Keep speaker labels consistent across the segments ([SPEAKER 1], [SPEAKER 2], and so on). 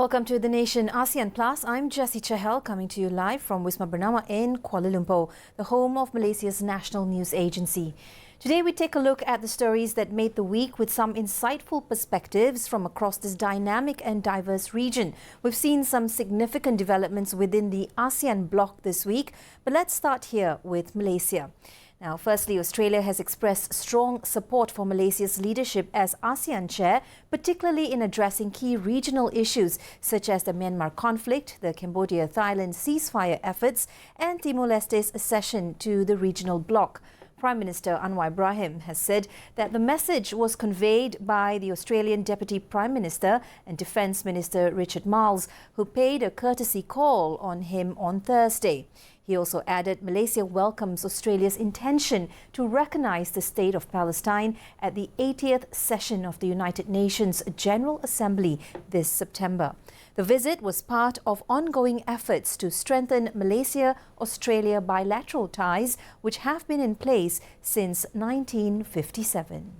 [SPEAKER 1] Welcome to The Nation ASEAN Plus. I'm Jessie CHAHAL coming to you live from Wisma Bernama in Kuala Lumpur, the home of Malaysia's national news agency. Today we take a look at the stories that made the week with some insightful perspectives from across this dynamic and diverse region. We've seen some significant developments within the ASEAN bloc this week, but let's start here with Malaysia. Now, firstly, Australia has expressed strong support for Malaysia's leadership as ASEAN chair, particularly in addressing key regional issues such as the Myanmar conflict, the Cambodia-Thailand ceasefire efforts and Timor-Leste's accession to the regional bloc. Prime Minister Anwar Ibrahim has said that the message was conveyed by the Australian Deputy Prime Minister and Defence Minister Richard Marles, who paid a courtesy call on him on Thursday. He also added Malaysia welcomes Australia's intention to recognise the State of Palestine at the 80th session of the United Nations General Assembly this September. The visit was part of ongoing efforts to strengthen Malaysia-Australia bilateral ties, which have been in place since 1957.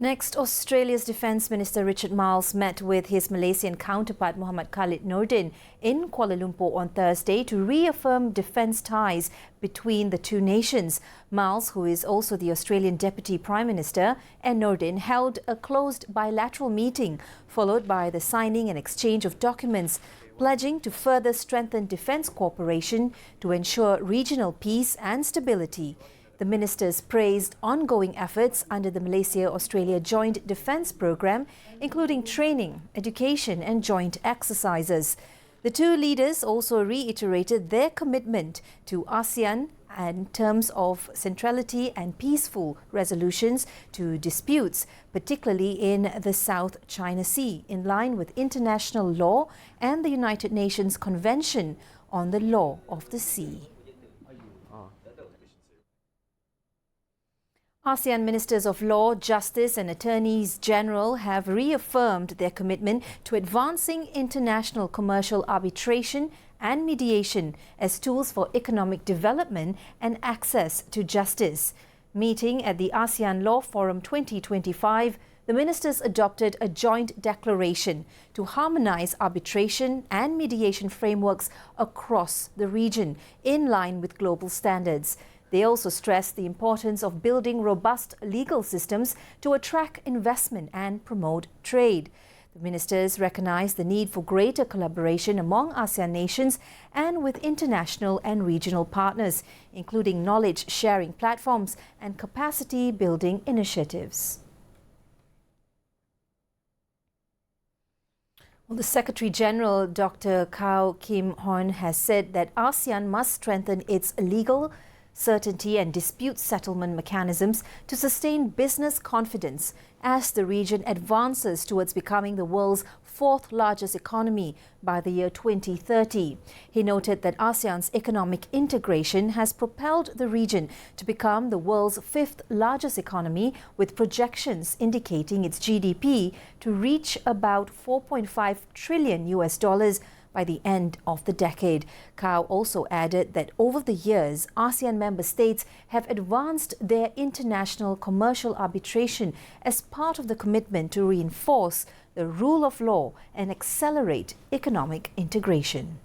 [SPEAKER 1] Next, Australia's Defence Minister Richard Marles met with his Malaysian counterpart Muhammad Khalid Nordin in Kuala Lumpur on Thursday to reaffirm defence ties between the two nations. Marles, who is also the Australian Deputy Prime Minister, and Nordin held a closed bilateral meeting, followed by the signing and exchange of documents pledging to further strengthen defence cooperation to ensure regional peace and stability. The ministers praised ongoing efforts under the Malaysia-Australia Joint Defence Programme, including training, education and joint exercises. The two leaders also reiterated their commitment to ASEAN in terms of centrality and peaceful resolutions to disputes, particularly in the South China Sea, in line with international law and the United Nations Convention on the Law of the Sea. ASEAN Ministers of Law, Justice and Attorneys General have reaffirmed their commitment to advancing international commercial arbitration and mediation as tools for economic development and access to justice. Meeting at the ASEAN Law Forum 2025, the ministers adopted a joint declaration to harmonise arbitration and mediation frameworks across the region in line with global standards. They also stressed the importance of building robust legal systems to attract investment and promote trade. The ministers recognized the need for greater collaboration among ASEAN nations and with international and regional partners, including knowledge-sharing platforms and capacity-building initiatives. Well, the Secretary-General, Dr. Kao Kim Horn, has said that ASEAN must strengthen its legal certainty and dispute settlement mechanisms to sustain business confidence as the region advances towards becoming the world's fourth largest economy by the year 2030. He noted that ASEAN's economic integration has propelled the region to become the world's fifth largest economy, with projections indicating its GDP to reach about $4.5 trillion by the end of the decade. Kao also added that over the years, ASEAN member states have advanced their international commercial arbitration as part of the commitment to reinforce the rule of law and accelerate economic integration.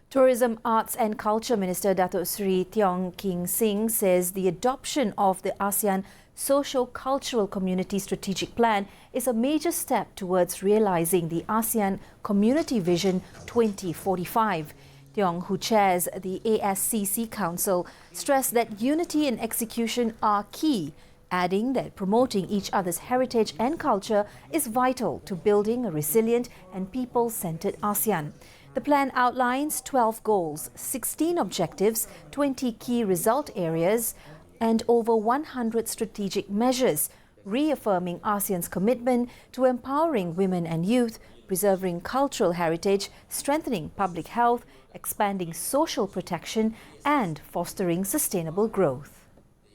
[SPEAKER 1] Tourism, Arts and Culture Minister Datuk Seri Tiong King Sing says the adoption of the ASEAN Socio-Cultural Community Strategic Plan is a major step towards realising the ASEAN Community Vision 2045. Tiong, who chairs the ASCC Council, stressed that unity and execution are key, adding that promoting each other's heritage and culture is vital to building a resilient and people-centred ASEAN. The plan outlines 12 goals, 16 objectives, 20 key result areas, and over 100 strategic measures, reaffirming ASEAN's commitment to empowering women and youth, preserving cultural heritage, strengthening public health, expanding social protection, and fostering sustainable growth.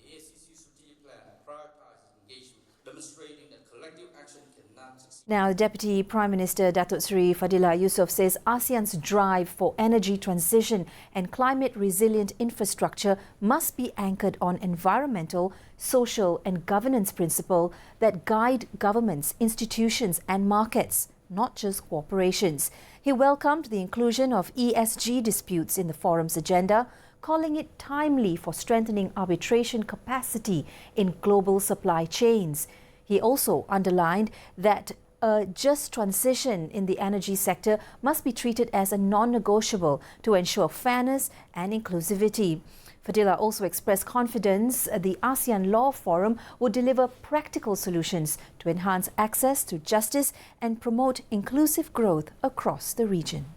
[SPEAKER 2] The ASCC strategic plan prioritizes engagement, demonstrating that collective action cannot succeed.
[SPEAKER 1] Now, Deputy Prime Minister Datuk Seri Fadillah Yusof says ASEAN's drive for energy transition and climate-resilient infrastructure must be anchored on environmental, social and governance principles that guide governments, institutions and markets, not just corporations. He welcomed the inclusion of ESG disputes in the forum's agenda, calling it timely for strengthening arbitration capacity in global supply chains. He also underlined that a just transition in the energy sector must be treated as a non-negotiable to ensure fairness and inclusivity. Fadillah also expressed confidence the ASEAN Law Forum will deliver practical solutions to enhance access to justice and promote inclusive growth across the region.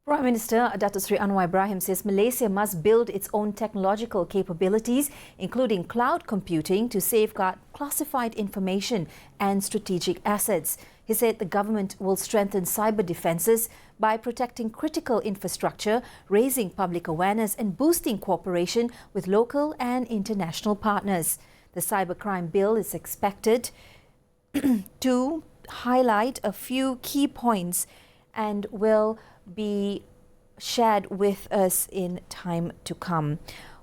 [SPEAKER 1] Prime Minister Datuk Seri Anwar Ibrahim says Malaysia must build its own technological capabilities, including cloud computing, to safeguard classified information and strategic assets. He said the government will strengthen cyber defences by protecting critical infrastructure, raising public awareness and boosting cooperation with local and international partners. The Cybercrime Bill is expected to highlight a few key points and will be shared with us in time to come.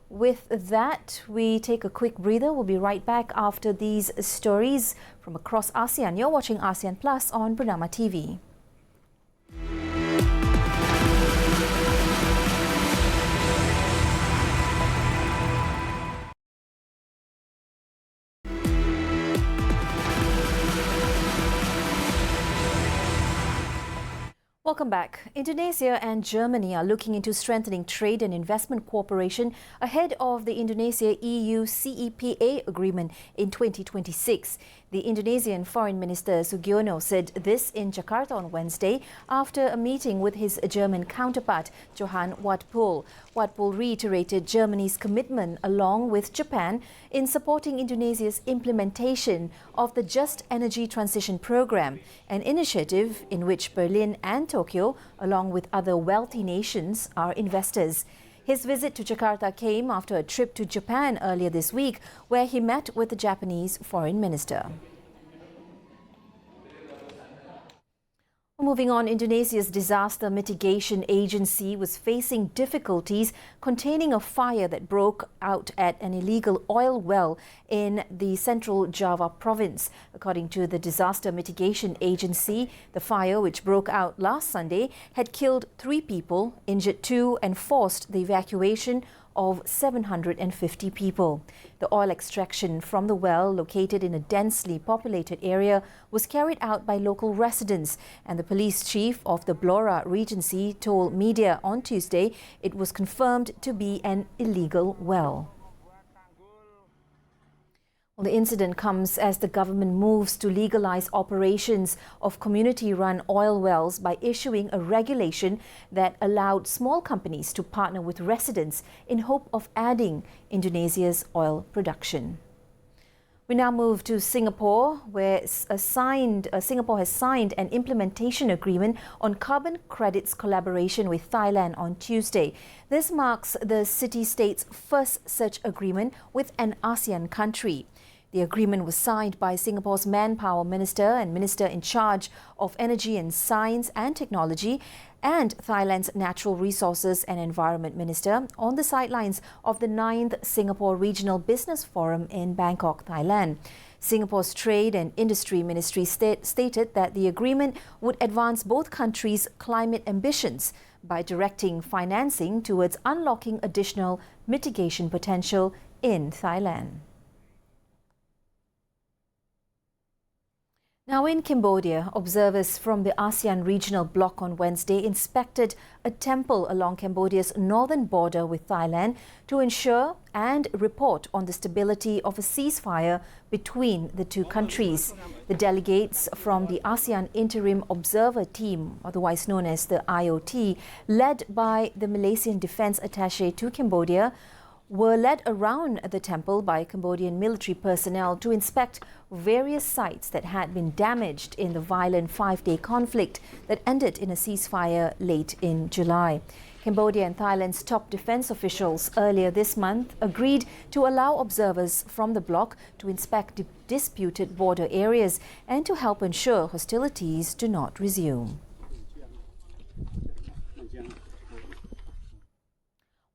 [SPEAKER 1] With that, we take a quick breather. We'll be right back after these stories from across ASEAN. You're watching ASEAN Plus on Bernama TV. Welcome back. Indonesia and Germany are looking into strengthening trade and investment cooperation ahead of the Indonesia-EU CEPA agreement in 2026. The Indonesian Foreign Minister Sugiono said this in Jakarta on Wednesday after a meeting with his German counterpart, Johann Wadpol. Wadpol reiterated Germany's commitment, along with Japan, in supporting Indonesia's implementation of the Just Energy Transition Program, an initiative in which Berlin and Tokyo, along with other wealthy nations, are investors. His visit to Jakarta came after a trip to Japan earlier this week, where he met with the Japanese Foreign Minister. Moving on, Indonesia's Disaster Mitigation Agency was facing difficulties containing a fire that broke out at an illegal oil well in the central Java province. According to the Disaster Mitigation Agency, the fire, which broke out last Sunday, had killed 3 people, injured 2, and forced the evacuation of 750 people. The oil extraction from the well, located in a densely populated area, was carried out by local residents, and the police chief of the Blora Regency told media on Tuesday it was confirmed to be an illegal well. Well, the incident comes as the government moves to legalize operations of community-run oil wells by issuing a regulation that allowed small companies to partner with residents in hope of adding Indonesia's oil production. We now move to Singapore, where Singapore has signed an implementation agreement on carbon credits collaboration with Thailand on Tuesday. This marks the city-state's first such agreement with an ASEAN country. The agreement was signed by Singapore's Manpower Minister and Minister in charge of Energy and Science and Technology, and Thailand's Natural Resources and Environment Minister on the sidelines of the 9th Singapore Regional Business Forum in Bangkok, Thailand. Singapore's Trade and Industry Ministry stated that the agreement would advance both countries' climate ambitions by directing financing towards unlocking additional mitigation potential in Thailand. Now in Cambodia, observers from the ASEAN regional bloc on Wednesday inspected a temple along Cambodia's northern border with Thailand to ensure and report on the stability of a ceasefire between the two countries. The delegates from the ASEAN Interim Observer Team, otherwise known as the IOT, led by the Malaysian Defence Attaché to Cambodia, were led around the temple by Cambodian military personnel to inspect various sites that had been damaged in the violent 5-day conflict that ended in a ceasefire late in July. Cambodia and Thailand's top defense officials earlier this month agreed to allow observers from the bloc to inspect disputed border areas and to help ensure hostilities do not resume.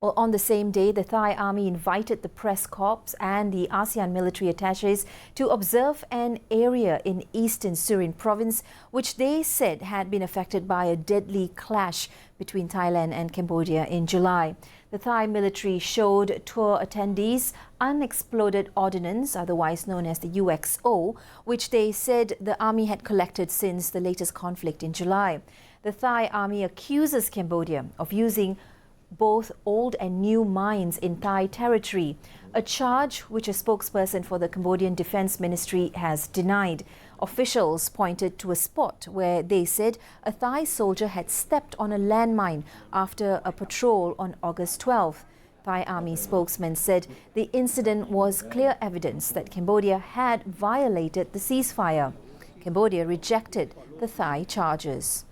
[SPEAKER 1] Well, on the same day, the Thai army invited the press corps and the ASEAN military attaches to observe an area in eastern Surin province, which they said had been affected by a deadly clash between Thailand and Cambodia in July. The Thai military showed tour attendees unexploded ordnance, otherwise known as the UXO, which they said the army had collected since the latest conflict in July. The Thai army accuses Cambodia of using both old and new mines in Thai territory, a charge which a spokesperson for the Cambodian Defense Ministry has denied. Officials pointed to a spot where they said a Thai soldier had stepped on a landmine after a patrol on August 12th. Thai army spokesman said the incident was clear evidence that Cambodia had violated the ceasefire. Cambodia rejected the Thai charges.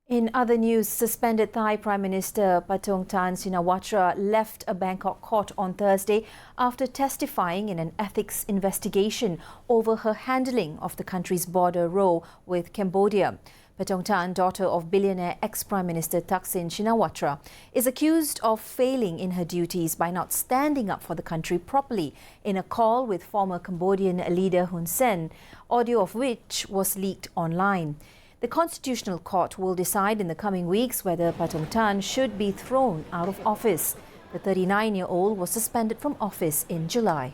[SPEAKER 1] In other news, suspended Thai Prime Minister Paetongtarn Shinawatra left a Bangkok court on Thursday after testifying in an ethics investigation over her handling of the country's border row with Cambodia. Paetongtarn, daughter of billionaire ex-Prime Minister Thaksin Shinawatra, is accused of failing in her duties by not standing up for the country properly in a call with former Cambodian leader Hun Sen, audio of which was leaked online. The Constitutional Court will decide in the coming weeks whether Paetongtarn should be thrown out of office. The 39-year-old was suspended from office in July.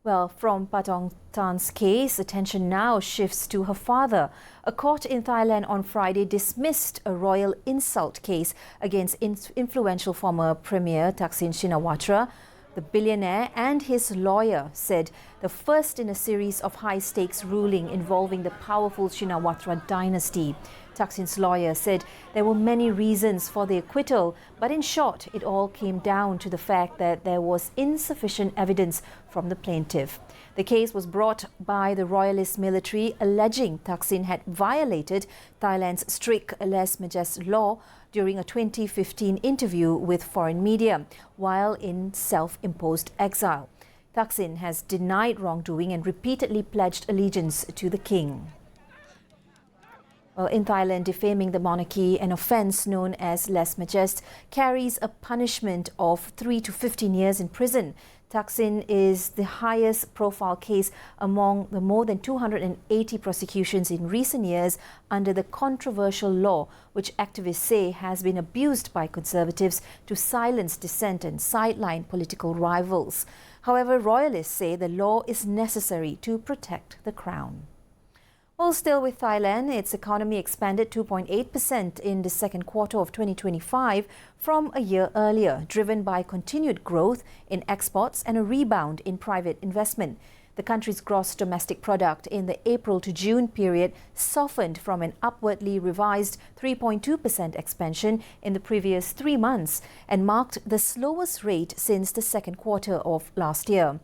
[SPEAKER 1] Well, from Paetongtarn's case, attention now shifts to her father. A court in Thailand on Friday dismissed a royal insult case against influential former Premier Thaksin Shinawatra. The billionaire and his lawyer said the first in a series of high-stakes ruling involving the powerful Shinawatra dynasty. Thaksin's lawyer said there were many reasons for the acquittal, but in short, it all came down to the fact that there was insufficient evidence from the plaintiff. The case was brought by the royalist military alleging Thaksin had violated Thailand's strict lèse-majesté law during a 2015 interview with foreign media while in self-imposed exile. Thaksin has denied wrongdoing and repeatedly pledged allegiance to the king. Well, in Thailand, defaming the monarchy, an offence known as lèse-majesté, carries a punishment of 3 to 15 years in prison. Thaksin is the highest profile case among the more than 280 prosecutions in recent years under the controversial law, which activists say has been abused by conservatives to silence dissent and sideline political rivals. However, royalists say the law is necessary to protect the crown. Well, still with Thailand, its economy expanded 2.8% in the second quarter of 2025 from a year earlier, driven by continued growth in exports and a rebound in private investment. The country's gross domestic product in the April to June period softened from an upwardly revised 3.2% expansion in the previous 3 months and marked the slowest rate since the second quarter of last year.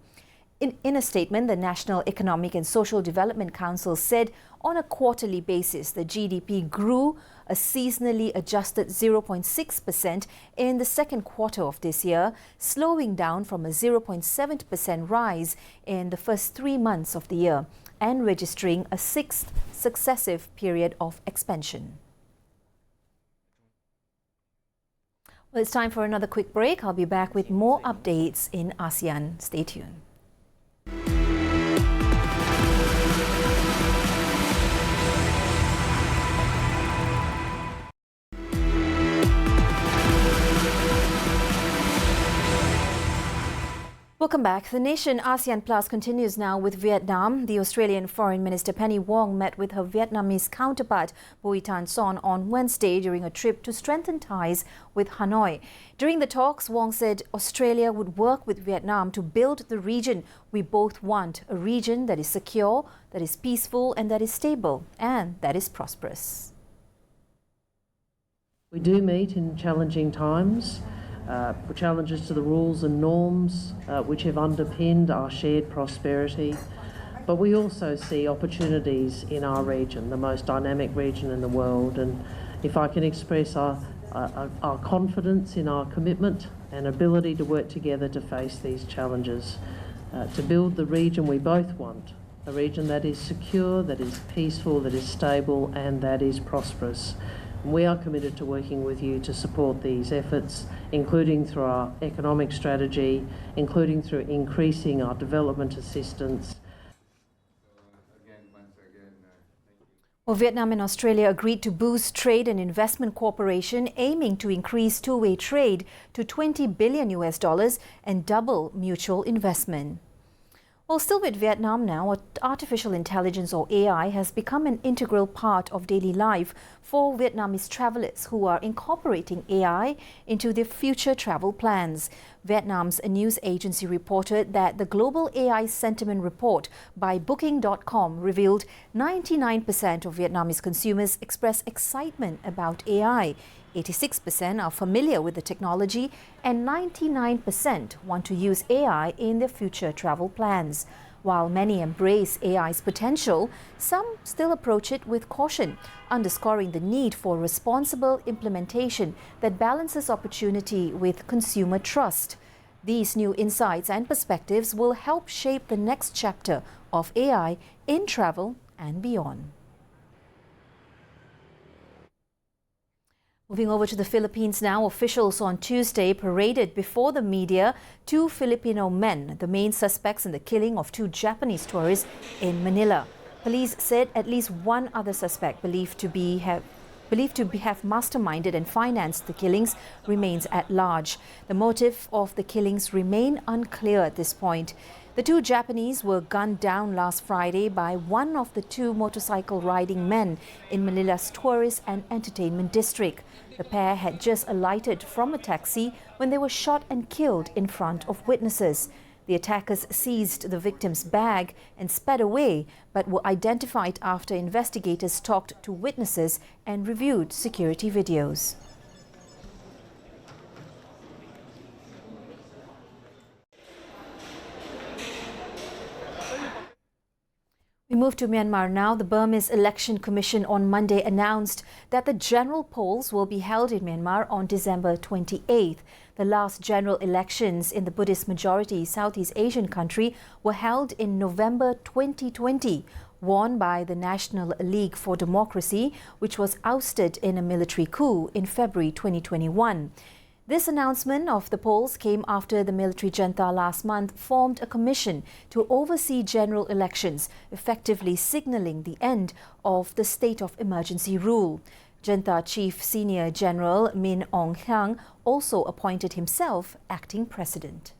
[SPEAKER 1] In a statement, the National Economic and Social Development Council said on a quarterly basis, the GDP grew a seasonally adjusted 0.6% in the second quarter of this year, slowing down from a 0.7% rise in the first 3 months of the year and registering a 6th successive period of expansion. Well, it's time for another quick break. I'll be back with more updates in ASEAN. Stay tuned. Welcome back. The nation ASEAN Plus continues now with Vietnam. The Australian Foreign Minister Penny Wong met with her Vietnamese counterpart Bui Tan Son on Wednesday during a trip to strengthen ties with Hanoi. During the talks, Wong said Australia would work with Vietnam to build the region we both want, a region that is secure, that is peaceful and that is stable and that is prosperous.
[SPEAKER 2] We do meet in challenging times. Challenges to the rules and norms which have underpinned our shared prosperity. But we also see opportunities in our region, the most dynamic region in the world. And if I can express our confidence in our commitment and ability to work together to face these challenges, to build the region we both want, a region that is secure, that is peaceful, that is stable and that is prosperous. We are committed to working with you to support these efforts, including through our economic strategy, including through increasing our development assistance.
[SPEAKER 1] Well, Vietnam and Australia agreed to boost trade and investment cooperation, aiming to increase two-way trade to $20 billion and double mutual investment. Well, still with Vietnam now, artificial intelligence or AI has become an integral part of daily life for Vietnamese travelers who are incorporating AI into their future travel plans. Vietnam's news agency reported that the Global AI Sentiment Report by Booking.com revealed 99% of Vietnamese consumers express excitement about AI. 86% are familiar with the technology and 99% want to use AI in their future travel plans. While many embrace AI's potential, some still approach it with caution, underscoring the need for responsible implementation that balances opportunity with consumer trust. These new insights and perspectives will help shape the next chapter of AI in travel and beyond. Moving over to the Philippines now, officials on Tuesday paraded before the media two Filipino men, the main suspects in the killing of two Japanese tourists in Manila. Police said at least one other suspect believed to have masterminded and financed the killings remains at large. The motive of the killings remain unclear at this point. The two Japanese were gunned down last Friday by one of the two motorcycle riding men in Manila's tourist and entertainment district. The pair had just alighted from a taxi when they were shot and killed in front of witnesses. The attackers seized the victim's bag and sped away, but were identified after investigators talked to witnesses and reviewed security videos. We move to Myanmar now. The Burmese Election Commission on Monday announced that the general polls will be held in Myanmar on December 28th. The last general elections in the Buddhist majority Southeast Asian country were held in November 2020, won by the National League for Democracy, which was ousted in a military coup in February 2021. This announcement of the polls came after the military junta last month formed a commission to oversee general elections, effectively signalling the end of the state of emergency rule. Junta Chief Senior General Min Aung Hlaing also appointed himself acting president.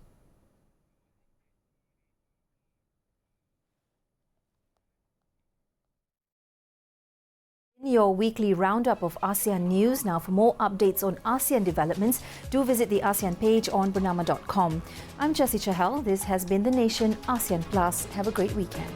[SPEAKER 1] Your weekly roundup of ASEAN news. Now, for more updates on ASEAN developments, do visit the ASEAN page on bernama.com. I'm Jessie Chahal. This has been The Nation ASEAN Plus. Have a great weekend.